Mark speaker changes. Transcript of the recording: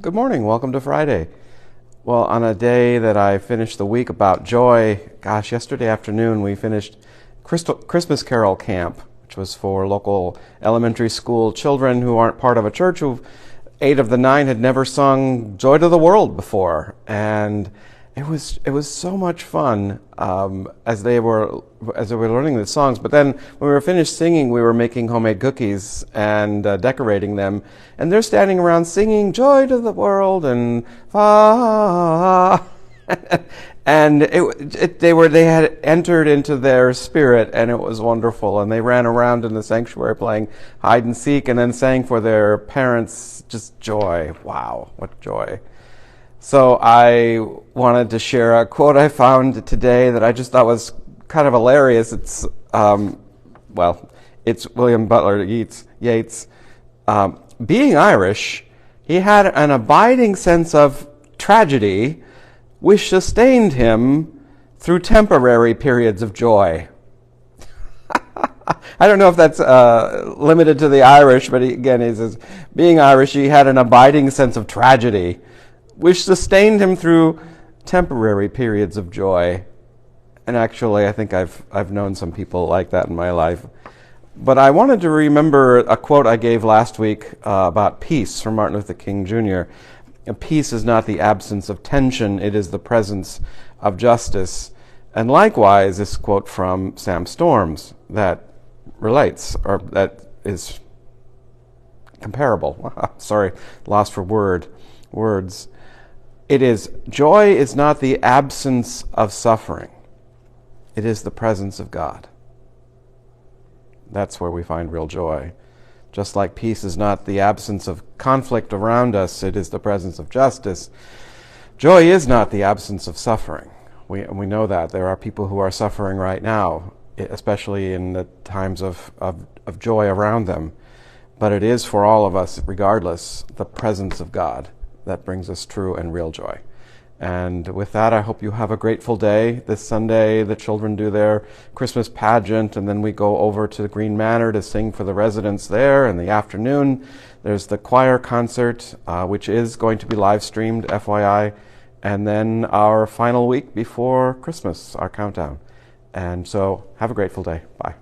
Speaker 1: Good morning. Welcome to Friday. Well, on a day that I finished the week about joy, yesterday afternoon we finished Christmas Carol Camp, which was for local elementary school children who aren't part of a church, who 8 of the 9 had never sung Joy to the World before. And it was so much fun as they were learning the songs. But then when we were finished singing, we were making homemade cookies and decorating them, and they're standing around singing "Joy to the World" and "Fa," and they had entered into their spirit, and it was wonderful. And they ran around in the sanctuary playing hide and seek, and then sang for their parents. Just joy! Wow, what joy! So I wanted to share a quote I found today that I just thought was kind of hilarious. It's William Butler Yeats. Being Irish, he had an abiding sense of tragedy which sustained him through temporary periods of joy. I don't know if that's limited to the Irish, but he says, being Irish, he had an abiding sense of tragedy which sustained him through temporary periods of joy. And actually, I think I've known some people like that in my life. But I wanted to remember a quote I gave last week about peace from Martin Luther King Jr. Peace is not the absence of tension, it is the presence of justice. And likewise, this quote from Sam Storms that relates, or that is comparable. Sorry, lost for words. It is, joy is not the absence of suffering. It is the presence of God. That's where we find real joy. Just like peace is not the absence of conflict around us, it is the presence of justice. Joy is not the absence of suffering. We know that. There are people who are suffering right now, especially in the times of joy around them. But it is for all of us, regardless, the presence of God that brings us true and real joy. And with that, I hope you have a grateful day. This Sunday, the children do their Christmas pageant, and then we go over to the Green Manor to sing for the residents there. In the afternoon, there's the choir concert, which is going to be live streamed, FYI. And then our final week before Christmas, our countdown. And so, have a grateful day. Bye.